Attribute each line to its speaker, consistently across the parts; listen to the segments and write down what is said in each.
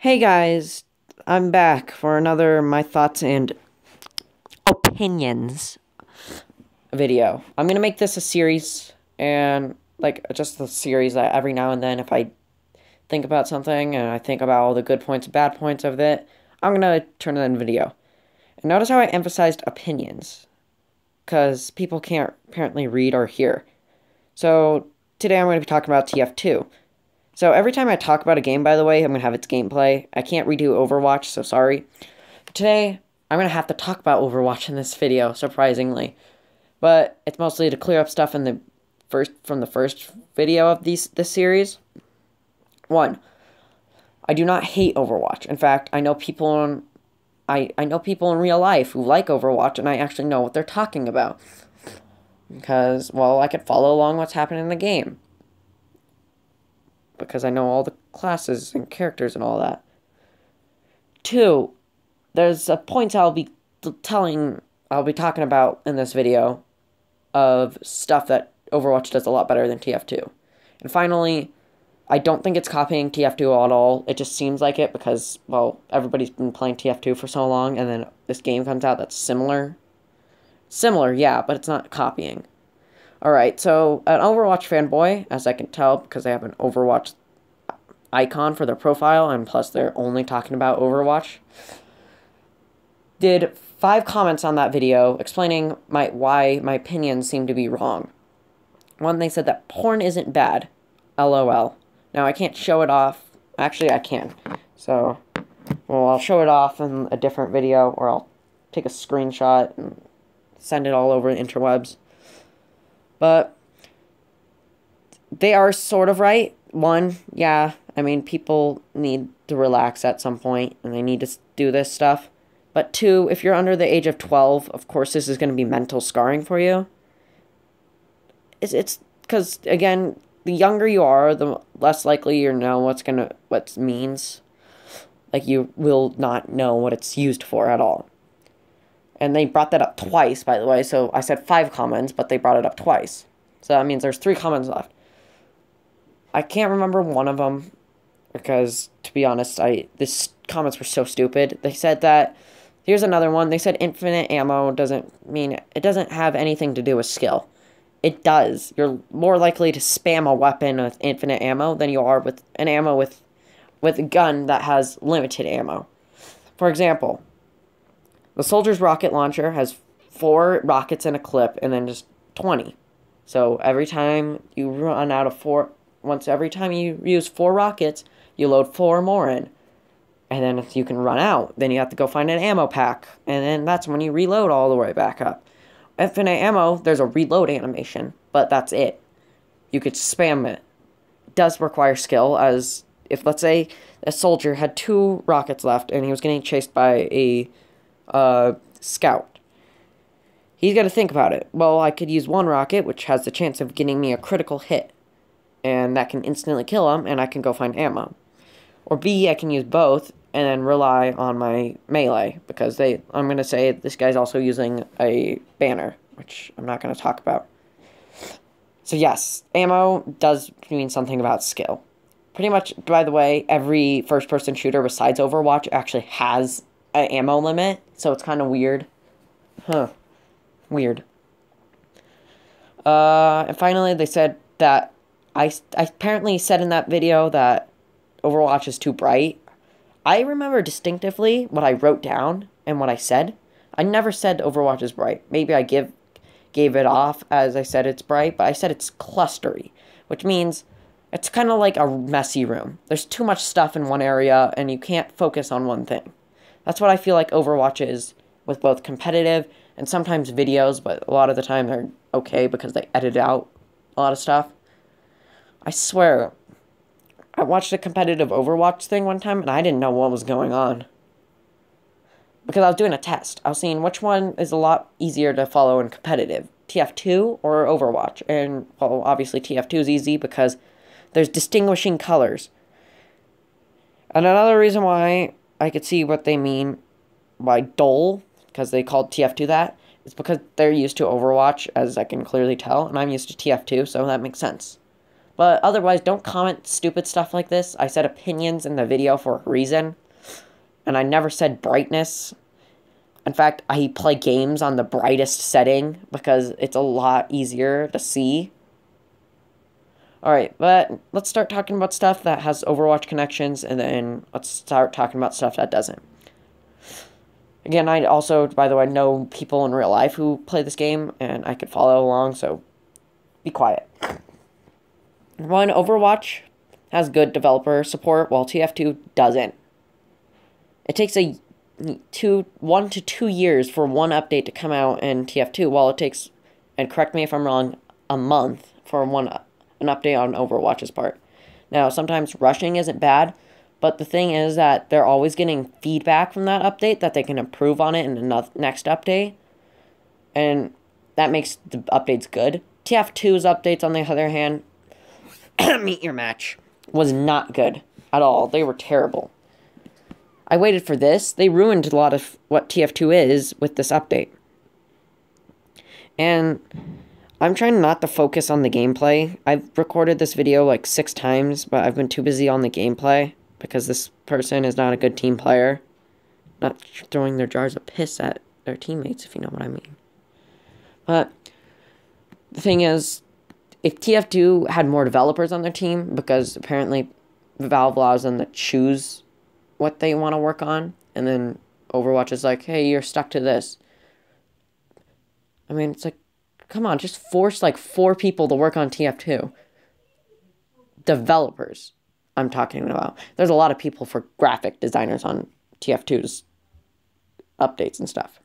Speaker 1: Hey guys, I'm back for another My Thoughts and Opinions video. I'm gonna make this a series, and just a series that every now and then, if I think about something and I think about all the good points and bad points of it, I'm gonna turn it in video. And notice how I emphasized opinions, because people can't apparently read or hear. So today I'm gonna be talking about TF2. So every time I talk about a game, by the way, I'm going to have its gameplay. I can't redo Overwatch, so sorry. Today, I'm going to have to talk about Overwatch in this video, surprisingly. But it's mostly to clear up stuff in the first video of this series. 1. I do not hate Overwatch. In fact, I know people in real life who like Overwatch, and I actually know what they're talking about. Because, well, I could follow along what's happening in the game, because I know all the classes and characters and all that. 2, there's a point I'll be talking about in this video of stuff that Overwatch does a lot better than TF2. And finally, I don't think it's copying TF2 at all. It just seems like it because, well, everybody's been playing TF2 for so long, and then this game comes out that's similar. Similar, yeah, but it's not copying. Alright, so an Overwatch fanboy, as I can tell, because they have an Overwatch icon for their profile, and plus they're only talking about Overwatch, did 5 comments on that video explaining why my opinions seem to be wrong. 1, they said that porn isn't bad. LOL. Now, I can't show it off. Actually, I can. So, well, I'll show it off in a different video, or I'll take a screenshot and send it all over the interwebs. But they are sort of right. 1, yeah, I mean, people need to relax at some point, and they need to do this stuff. But 2, if you're under the age of 12, of course this is going to be mental scarring for you. It's because, again, the younger you are, the less likely you know what it means. Like, you will not know what it's used for at all. And they brought that up twice, by the way, so I said 5 comments, but they brought it up twice. So that means there's 3 comments left. I can't remember one of them, because, to be honest, these comments were so stupid. They said that, here's another one, they said infinite ammo doesn't have anything to do with skill. It does. You're more likely to spam a weapon with infinite ammo than you are with an ammo with a gun that has limited ammo. For example, the soldier's rocket launcher has 4 rockets in a clip, and then just 20. So every time you run out of 4... every time you use 4 rockets, you load 4 more in. And then if you can run out, then you have to go find an ammo pack. And then that's when you reload all the way back up. Infinite ammo, there's a reload animation, but that's it. You could spam it. It does require skill, as if, let's say, a soldier had 2 rockets left and he was getting chased by a scout. He's got to think about it. Well, I could use 1 rocket, which has the chance of getting me a critical hit, and that can instantly kill him, and I can go find ammo. Or B, I can use both, and then rely on my melee, because I'm going to say this guy's also using a banner, which I'm not going to talk about. So yes, ammo does mean something about skill. Pretty much, by the way, every first-person shooter besides Overwatch actually has an ammo limit, so it's kind of weird. Weird. And finally, they said that I apparently said in that video that Overwatch is too bright. I remember distinctively what I wrote down and what I said. I never said Overwatch is bright. Maybe I gave it off as I said it's bright, but I said it's clustery, which means it's kind of like a messy room. There's too much stuff in one area, and you can't focus on one thing. That's what I feel like Overwatch is, with both competitive and sometimes videos, but a lot of the time they're okay because they edit out a lot of stuff. I swear, I watched a competitive Overwatch thing one time, and I didn't know what was going on. Because I was doing a test. I was seeing which one is a lot easier to follow in competitive, TF2 or Overwatch. And, well, obviously TF2 is easy because there's distinguishing colors. And another reason why I could see what they mean by dull, because they called TF2 that, is because they're used to Overwatch, as I can clearly tell, and I'm used to TF2, so that makes sense. But otherwise, don't comment stupid stuff like this. I said opinions in the video for a reason. And I never said brightness. In fact, I play games on the brightest setting because it's a lot easier to see. Alright, but let's start talking about stuff that has Overwatch connections, and then let's start talking about stuff that doesn't. Again, I also, by the way, know people in real life who play this game, and I could follow along, so be quiet. One, Overwatch has good developer support, while TF2 doesn't. It takes 1 to 2 years for one update to come out in TF2, while it takes, and correct me if I'm wrong, a month for an update on Overwatch's part. Now, sometimes rushing isn't bad, but the thing is that they're always getting feedback from that update that they can improve on it in the next update, and that makes the updates good. TF2's updates, on the other hand, meet your match, was not good at all. They were terrible. I waited for this. They ruined a lot of what TF2 is with this update. And I'm trying not to focus on the gameplay. I've recorded this video like 6 times, but I've been too busy on the gameplay because this person is not a good team player. Not throwing their jars of piss at their teammates, if you know what I mean. But the thing is, if TF2 had more developers on their team, because apparently Valve allows them to choose what they want to work on, and then Overwatch is like, hey, you're stuck to this. I mean, it's like, come on, just force like 4 people to work on TF2. Developers, I'm talking about. There's a lot of people for graphic designers on TF2's updates and stuff.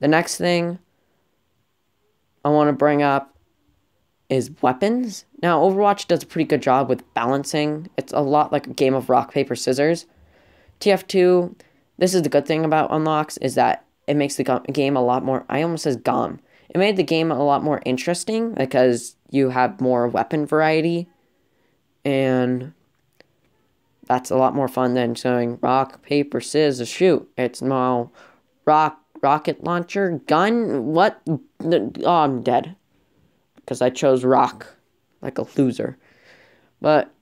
Speaker 1: The next thing I want to bring up is weapons. Now, Overwatch does a pretty good job with balancing. It's a lot like a game of rock, paper, scissors. TF2, this is the good thing about unlocks, is that it makes the game a lot more, I almost said gum. It made the game a lot more interesting because you have more weapon variety, and that's a lot more fun than saying rock, paper, scissors, shoot. It's now rocket launcher, gun, what? Oh, I'm dead. Because I chose rock, like a loser. But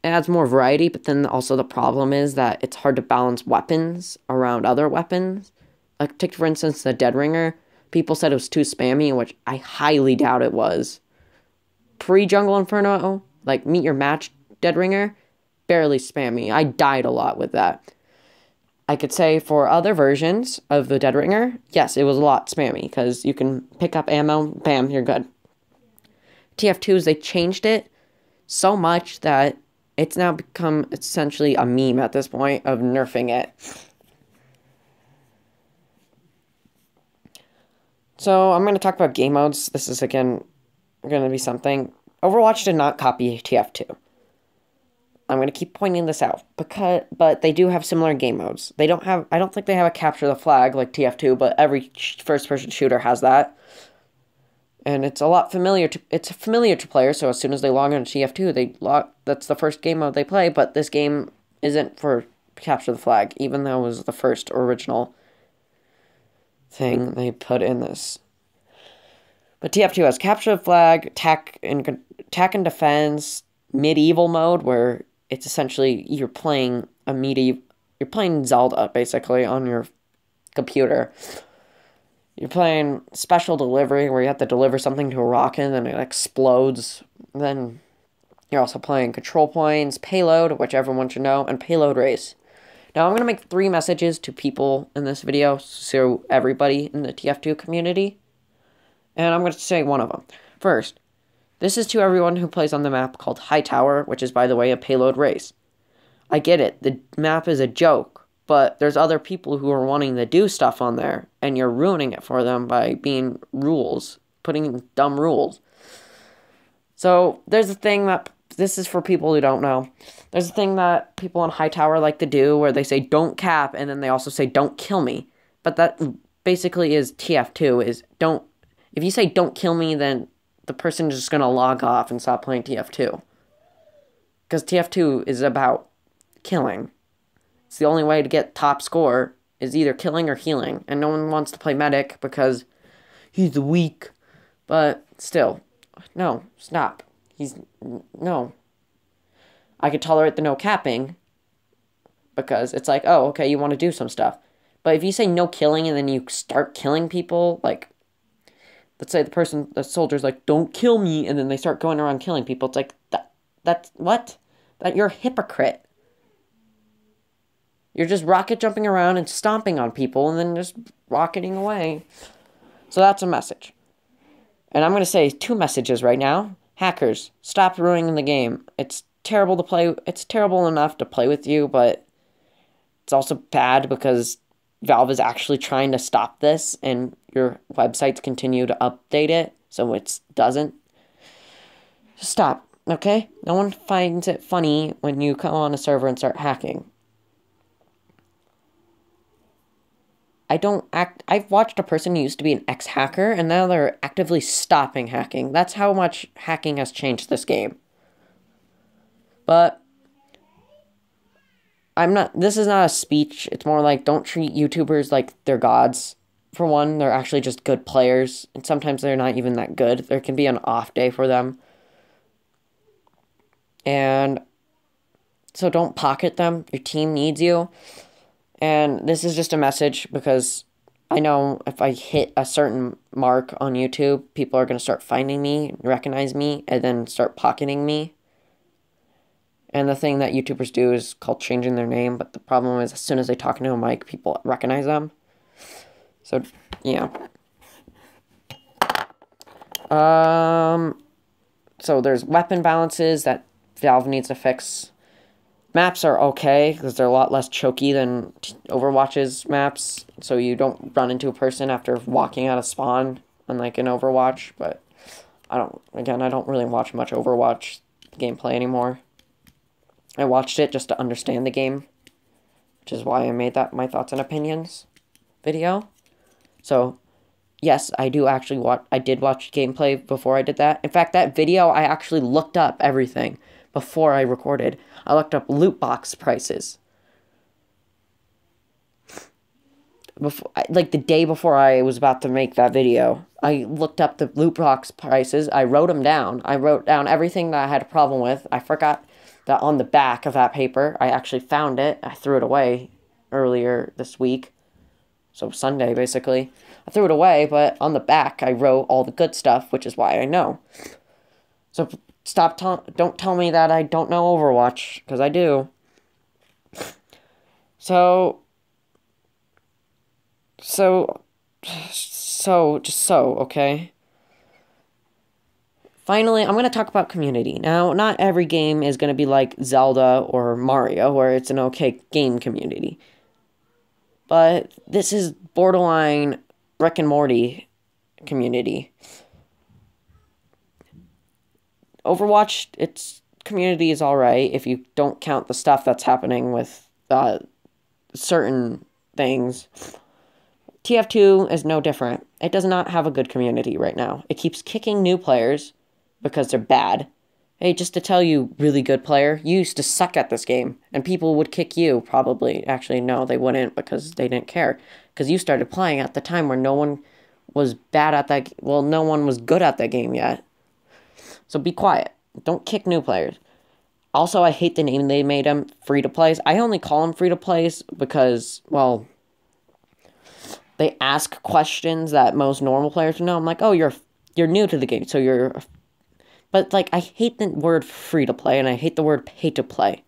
Speaker 1: it adds more variety, but then also the problem is that it's hard to balance weapons around other weapons. Like, take for instance the Dead Ringer. People said it was too spammy, which I highly doubt it was. Pre-Jungle Inferno, like Meet Your Match Dead Ringer, barely spammy. I died a lot with that. I could say for other versions of the Dead Ringer, yes, it was a lot spammy, because you can pick up ammo, bam, you're good. TF2's, they changed it so much that it's now become essentially a meme at this point of nerfing it. So I'm going to talk about game modes. This is, again, going to be something. Overwatch did not copy TF2. I'm going to keep pointing this out, but they do have similar game modes. They don't have, I don't think they have a capture the flag like TF2, but every first-person shooter has that. And it's a lot familiar to players, so as soon as they log on to TF2, that's the first game mode they play, but this game isn't for capture the flag, even though it was the first original thing they put in this. But TF2 has capture the flag, attack and defense, medieval mode, where it's essentially you're playing Zelda basically on your computer. You're playing special delivery, where you have to deliver something to a rocket and then it explodes. Then you're also playing control points, payload, which everyone should know, and payload race. Now, I'm going to make 3 messages to people in this video, so everybody in the TF2 community. And I'm going to say one of them. First, this is to everyone who plays on the map called High Tower, which is, by the way, a payload race. I get it. The map is a joke. But there's other people who are wanting to do stuff on there, and you're ruining it for them by being putting in dumb rules. So there's a thing that, this is for people who don't know, there's a thing that people on High Tower like to do where they say don't cap, and then they also say don't kill me. But that basically is TF2, is don't, if you say don't kill me, then the person is just going to log off and stop playing TF2. Because TF2 is about killing. It's the only way to get top score is either killing or healing. And no one wants to play medic because he's weak. But still, no, stop. No. I could tolerate the no capping because it's like, oh, okay, you want to do some stuff. But if you say no killing and then you start killing people, like, let's say the soldier's like, don't kill me, and then they start going around killing people, it's like, that's, what? That you're a hypocrite. You're just rocket jumping around and stomping on people and then just rocketing away. So that's a message. And I'm going to say 2 messages right now. Hackers, stop ruining the game. It's terrible to play. It's terrible enough to play with you, but it's also bad because Valve is actually trying to stop this and your websites continue to update it, so it doesn't. Stop, okay? No one finds it funny when you come on a server and start hacking. I've watched a person who used to be an ex-hacker, and now they're actively stopping hacking. That's how much hacking has changed this game. But this is not a speech. It's more like, don't treat YouTubers like they're gods. For one, they're actually just good players, and sometimes they're not even that good. There can be an off day for them. And so don't pocket them. Your team needs you. And this is just a message because I know if I hit a certain mark on YouTube, people are going to start finding me, recognize me, and then start pocketing me. And the thing that YouTubers do is called changing their name, but the problem is as soon as they talk into a mic, people recognize them. So, yeah. So there's weapon balances that Valve needs to fix. Maps are okay, because they're a lot less choky than Overwatch's maps, so you don't run into a person after walking out of spawn, unlike in Overwatch, but I don't really watch much Overwatch gameplay anymore. I watched it just to understand the game, which is why I made that my thoughts and opinions video. So, yes, I did watch gameplay before I did that. In fact, that video, I actually looked up everything before I recorded. I looked up loot box prices. Like the day before I was about to make that video, I looked up the loot box prices. I wrote them down. I wrote down everything that I had a problem with. I forgot that on the back of that paper, I actually found it. I threw it away earlier this week. So Sunday, basically. I threw it away, but on the back, I wrote all the good stuff, which is why I know. So don't tell me that I don't know Overwatch, because I do. Okay? Finally, I'm going to talk about community. Now, not every game is going to be like Zelda or Mario, where it's an okay game community. But this is borderline Rick and Morty community. Overwatch, its community is alright if you don't count the stuff that's happening with certain things. TF2 is no different. It does not have a good community right now. It keeps kicking new players because they're bad. Hey, just to tell you, really good player, you used to suck at this game, and people would kick you, probably. Actually, no, they wouldn't, because they didn't care. Because you started playing at the time where no one was bad at that, well, no one was good at that game yet. So be quiet. Don't kick new players. Also, I hate the name they made them, free-to-plays. I only call them free-to-plays because, well, they ask questions that most normal players know. I'm like, oh, you're new to the game, so you're... But, like, I hate the word free-to-play, and I hate the word pay-to-play.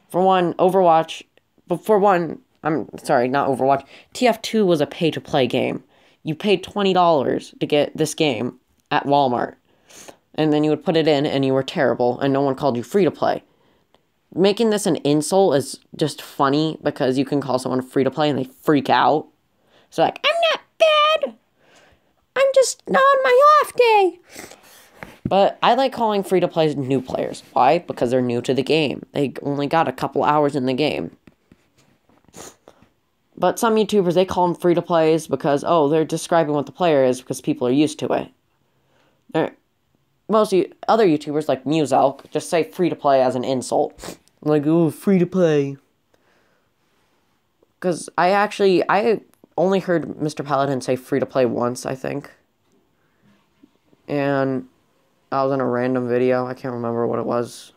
Speaker 1: For one, Overwatch... But for one... I'm sorry, not Overwatch. TF2 was a pay-to-play game. You paid $20 to get this game at Walmart. And then you would put it in, and you were terrible, and no one called you free-to-play. Making this an insult is just funny, because you can call someone free-to-play, and they freak out. So, like, I'm not bad! I'm just not on my off day! But I like calling free-to-plays new players. Why? Because they're new to the game. They only got a couple hours in the game. But some YouTubers, they call them free-to-plays because, oh, they're describing what the player is because people are used to it. Most other YouTubers, like Muselk, just say free-to-play as an insult. Like, oh, free-to-play. Because I only heard Mr. Paladin say free-to-play once, I think. And I was in a random video. I can't remember what it was.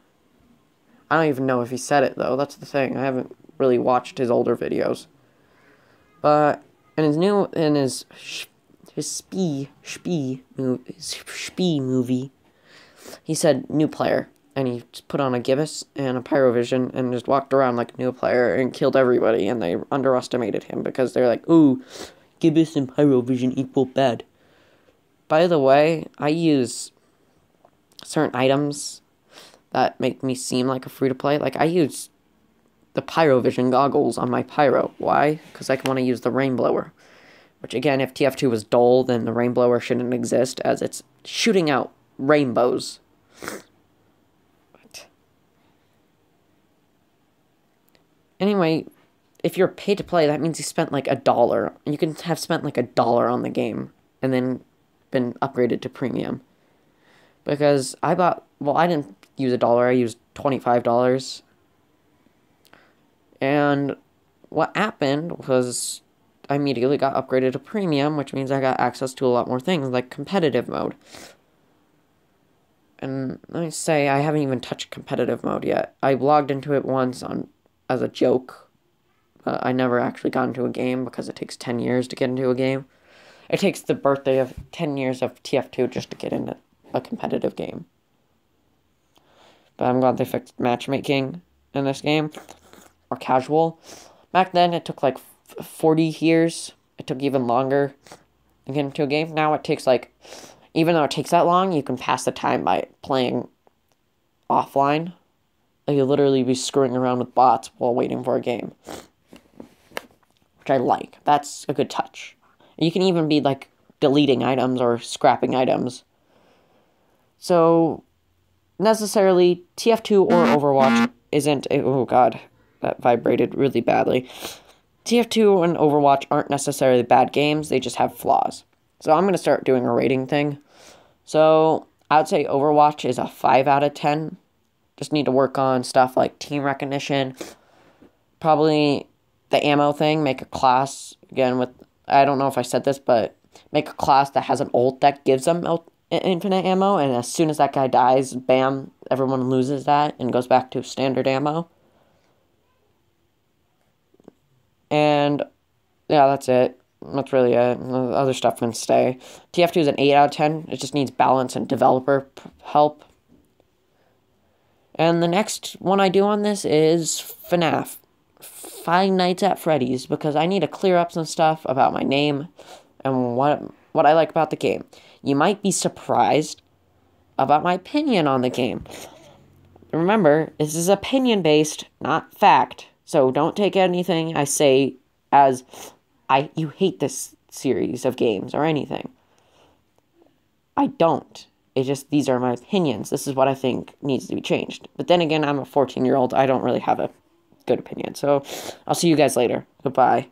Speaker 1: I don't even know if he said it, though. That's the thing. I haven't really watched his older videos. But in his Spee movie, he said new player. And he just put on a gibbous and a pyrovision and just walked around like a new player and killed everybody. And they underestimated him because they're like, ooh, gibbous and pyrovision equal bad. By the way, I use certain items that make me seem like a free-to-play. Like, I use the pyrovision goggles on my pyro. Why? Because I want to use the rainblower. Which, again, if TF2 was dull, then the rainblower shouldn't exist, as it's shooting out rainbows. But anyway, if you're paid to play, that means you spent like $1. You can have spent like $1 on the game, and then been upgraded to premium. Because I didn't use $1, I used $25. And what happened was I immediately got upgraded to premium, which means I got access to a lot more things, like competitive mode. And let me say, I haven't even touched competitive mode yet. I logged into it once as a joke, but I never actually got into a game because it takes 10 years to get into a game. It takes the birthday of 10 years of TF2 just to get into a competitive game. But I'm glad they fixed matchmaking in this game, or casual. Back then, it took like 40 years. It took even longer to get into a game. Now it takes like, even though it takes that long, you can pass the time by playing offline. Like, you'll literally be screwing around with bots while waiting for a game, which I like. That's a good touch. You can even be like deleting items or scrapping items. So, necessarily, TF2 or Overwatch isn't... Oh, God. That vibrated really badly. TF2 and Overwatch aren't necessarily bad games. They just have flaws. So, I'm going to start doing a rating thing. So, I would say Overwatch is a 5 out of 10. Just need to work on stuff like team recognition. Probably the ammo thing. Make a class, again, with... I don't know if I said this, but make a class that has an ult that gives them infinite ammo, and as soon as that guy dies, bam, everyone loses that and goes back to standard ammo. And yeah, that's it. That's really it. The other stuff can stay. TF2 is an 8 out of 10. It just needs balance and developer help. And the next one I do on this is FNAF. Five Nights at Freddy's, because I need to clear up some stuff about my name and what I like about the game. You might be surprised about my opinion on the game. Remember, this is opinion-based, not fact. So don't take anything I say as you hate this series of games or anything. I don't. It's just, these are my opinions. This is what I think needs to be changed. But then again, I'm a 14-year-old. I don't really have a good opinion. So I'll see you guys later. Goodbye.